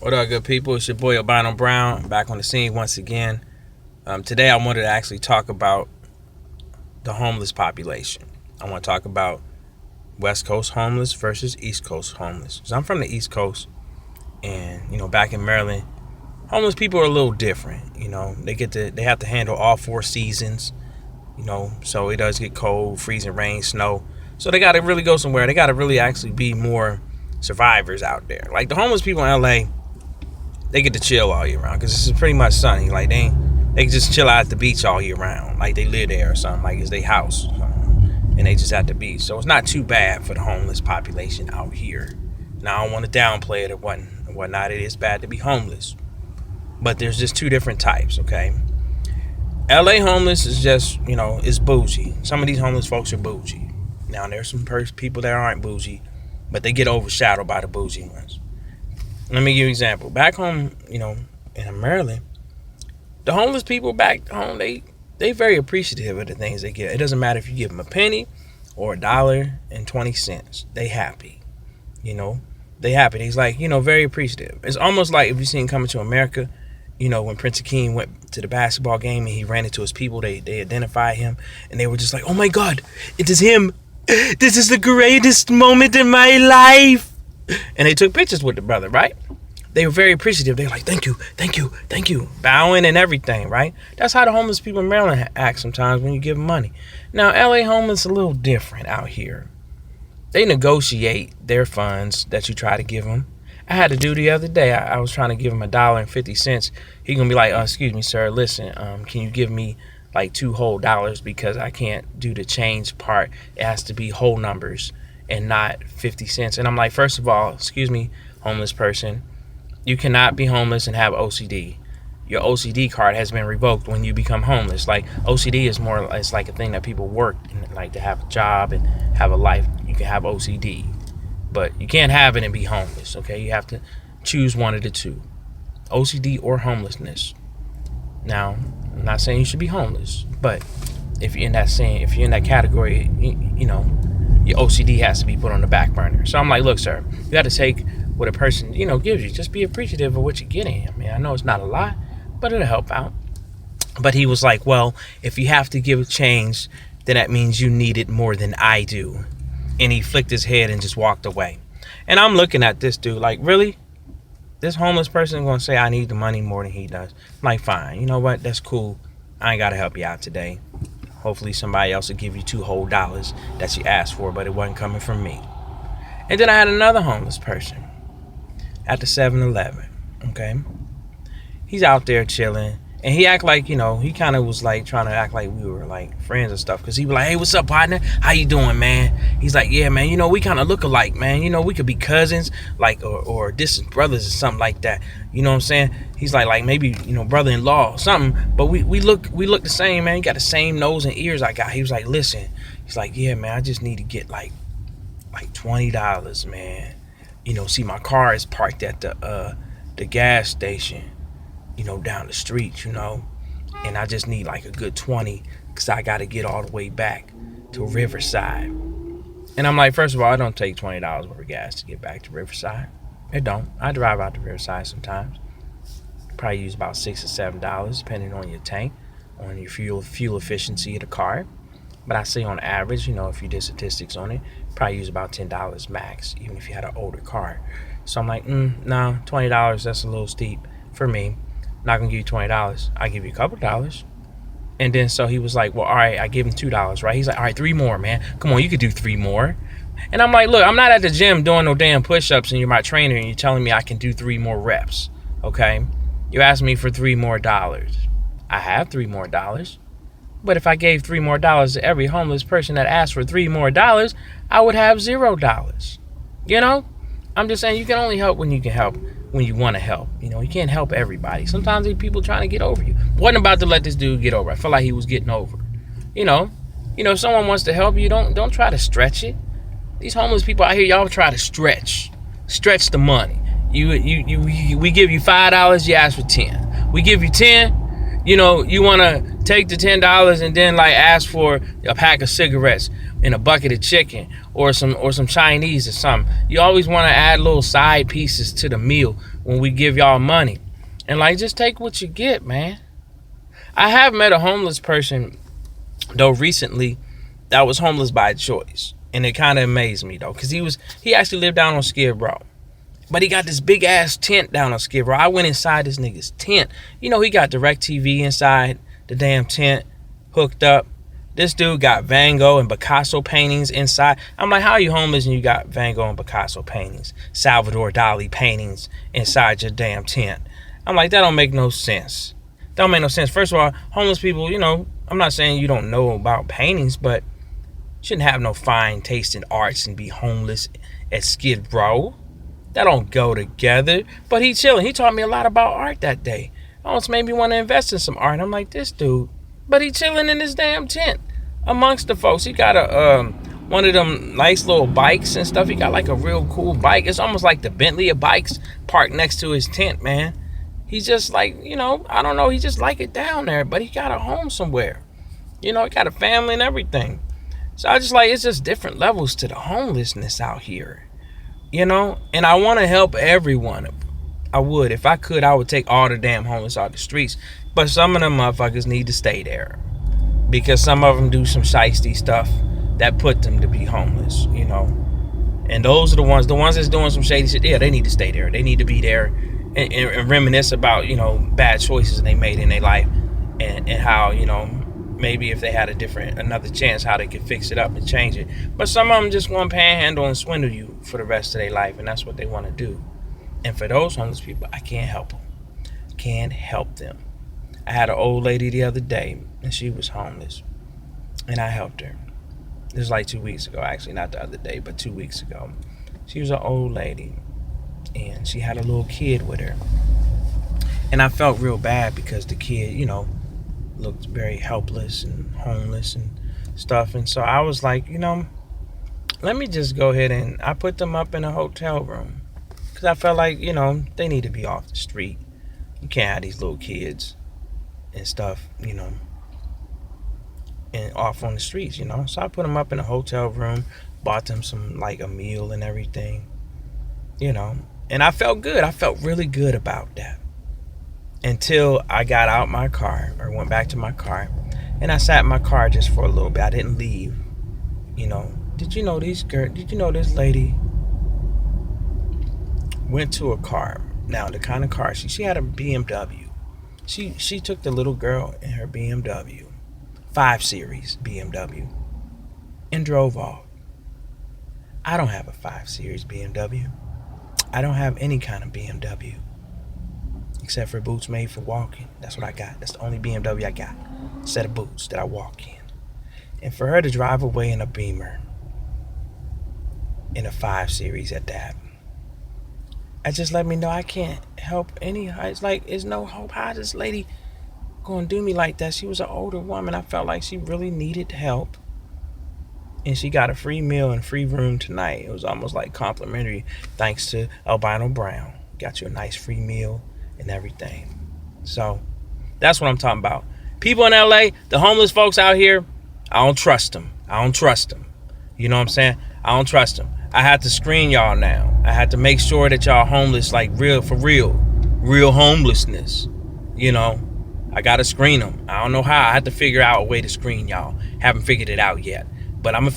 What up, good people? It's your boy Albino Brown back on the scene once again. Today I wanted to actually talk about the homeless population. I want to talk about West Coast homeless versus East Coast homeless. So I'm from the East Coast, and back in Maryland, homeless people are a little different. They have to handle all four seasons. So it does get cold, freezing, rain, snow. So they got to really go somewhere. They got to really actually be more survivors out there. Like the homeless people in LA, they get to chill all year round because this is pretty much sunny. Like they can just chill out at the beach all year round. Like they live there or something. Like it's their house, and they just at the beach. So it's not too bad for the homeless population out here. Now I don't want to downplay it or whatnot. It is bad to be homeless, but there's just two different types. Okay, LA homeless is just is bougie. Some of these homeless folks are bougie. Now there's some people that aren't bougie, but they get overshadowed by the bougie ones. Let me give you an example. Back home, in Maryland, the homeless people back home, they very appreciative of the things they get. It doesn't matter if you give them a penny or $1.20. They happy. They happy. He's like, very appreciative. It's almost like if you seen Coming to America, when Prince Akeem went to the basketball game and he ran into his people, they identified him and they were just like, oh my God, it is him. This is the greatest moment in my life. And they took pictures with the brother, right? They were very appreciative. They were like, thank you, thank you, thank you. Bowing and everything, right? That's how the homeless people in Maryland act sometimes when you give them money. Now, LA homeless a little different out here. They negotiate their funds that you try to give them. I had to do the other day. I was trying to give him $1.50. He gonna be like, excuse me, sir, listen, can you give me like $2 whole because I can't do the change part. It has to be whole numbers and not 50 cents. And I'm like, first of all, excuse me, homeless person, you cannot be homeless and have OCD. Your OCD card has been revoked when you become homeless. Like OCD is it's like a thing that people work and like to have a job and have a life. You can have OCD, but you can't have it and be homeless. Okay, you have to choose one of the two, OCD or homelessness. Now, I'm not saying you should be homeless, but if you're in that category, your OCD has to be put on the back burner. So I'm like, look, sir, you got to take what a person, gives you. Just be appreciative of what you're getting. I mean, I know it's not a lot, but it'll help out. But he was like, well, if you have to give a change, then that means you need it more than I do. And he flicked his head and just walked away. And I'm looking at this dude like, really? This homeless person is going to say I need the money more than he does. I'm like, fine. You know what? That's cool. I ain't got to help you out today. Hopefully somebody else will give you $2 whole that you asked for, but it wasn't coming from me. And then I had another homeless person at the 7-Eleven, okay? He's out there chilling, and he act like, he kind of was like trying to act like we were like friends and stuff, because he was like, hey, what's up, partner? How you doing, man? He's like, yeah, man, we kind of look alike, man. We could be cousins, like, or distant brothers or something like that. You know what I'm saying? He's like maybe, brother-in-law or something, but we look the same, man. You got the same nose and ears I got. He was like, listen, he's like, yeah, man, I just need to get like $20, man. See, my car is parked at the gas station, down the street, and I just need like a good 20 because I got to get all the way back to Riverside. And I'm like, first of all, I don't take $20 worth of gas to get back to Riverside. It don't. I drive out to Riverside sometimes. Probably use about $6 or $7 depending on your tank, on your fuel efficiency of the car. But I say on average, if you did statistics on it, probably use about $10 max, even if you had an older car. So I'm like, nah, $20, that's a little steep for me. Not gonna give you $20. I'll give you a couple dollars. And then so he was like, well, all right, I give him $2, right? He's like, all right, 3 more, man. Come on, you could do 3 more. And I'm like, look, I'm not at the gym doing no damn push-ups and you're my trainer and you're telling me I can do 3 more reps, okay? You asked me for $3 more. I have $3 more. But if I gave $3 more to every homeless person that asked for $3 more, I would have $0. I'm just saying you can only help when you can help, when you want to help. You can't help everybody. Sometimes there's people trying to get over you. Wasn't about to let this dude get over. I felt like he was getting over. If someone wants to help you, don't try to stretch it. These homeless people out here, y'all try to stretch the money. We give you $5, you ask for 10. We give you 10. You want to take the $10 and then like ask for a pack of cigarettes and a bucket of chicken or some Chinese or something. You always want to add little side pieces to the meal when we give y'all money. And like, just take what you get, man. I have met a homeless person though recently that was homeless by choice. And it kind of amazed me though, because he actually lived down on Skid Row. But he got this big ass tent down on Skid Row. I went inside this nigga's tent. He got DirecTV inside the damn tent, hooked up. This dude got Van Gogh and Picasso paintings inside. I'm like, how are you homeless and you got Van Gogh and Picasso paintings, Salvador Dali paintings inside your damn tent? I'm like, that don't make no sense. That don't make no sense. First of all, homeless people, I'm not saying you don't know about paintings, but shouldn't have no fine taste in arts and be homeless at Skid Row. That don't go together. But he chilling. He taught me a lot about art that day. Almost made me want to invest in some art. And I'm like, this dude. But he chilling in his damn tent amongst the folks. He got one of them nice little bikes and stuff. He got like a real cool bike. It's almost like the Bentley of bikes parked next to his tent, man. He's just like, I don't know. He just like it down there. But he got a home somewhere. He got a family and everything. So I just like, it's just different levels to the homelessness out here, and I want to help everyone. I would. If I could, I would take all the damn homeless off the streets. But some of them motherfuckers need to stay there because some of them do some shiesty stuff that put them to be homeless, And those are the ones that's doing some shady shit. Yeah, they need to stay there. They need to be there and reminisce about, bad choices they made in their life and how, maybe if they had another chance, how they could fix it up and change it. But some of them just want to panhandle and swindle you for the rest of their life, and that's what they want to do. And for those homeless people, I can't help them. Can't help them. I had an old lady the other day, and she was homeless, and I helped her. This was like 2 weeks ago, actually, not the other day, but 2 weeks ago. She was an old lady, and she had a little kid with her. And I felt real bad because the kid, looked very helpless and homeless and stuff. And so I was like, let me just go ahead and I put them up in a hotel room because I felt like, they need to be off the street. You can't have these little kids and stuff, and off on the streets, So I put them up in a hotel room, bought them some, like a meal and everything, and I felt good. I felt really good about that. Until I got out my car or went back to my car and I sat in my car just for a little bit. I didn't leave. Did you know this lady went to a car. Now the kind of car she had a BMW. She took the little girl in her BMW, 5 Series BMW, and drove off. I don't have a 5 Series BMW. I don't have any kind of BMW. Except for boots made for walking. That's what I got. That's the only BMW I got. A set of boots that I walk in. And for her to drive away in a Beamer, in a 5 Series at that, it just let me know I can't help anyhow. It's like, there's no hope. How this lady gonna do me like that? She was an older woman. I felt like she really needed help. And she got a free meal and free room tonight. It was almost like complimentary thanks to Albino Brown. Got you a nice free meal and everything. So that's what I'm talking about. People in LA, the homeless folks out here, I don't trust them. You know what I'm saying? I don't trust them. I have to screen y'all now. I have to make sure that y'all homeless, like real homelessness. I gotta screen them. I don't know how. I have to figure out a way to screen y'all. Haven't figured it out yet, but I'm gonna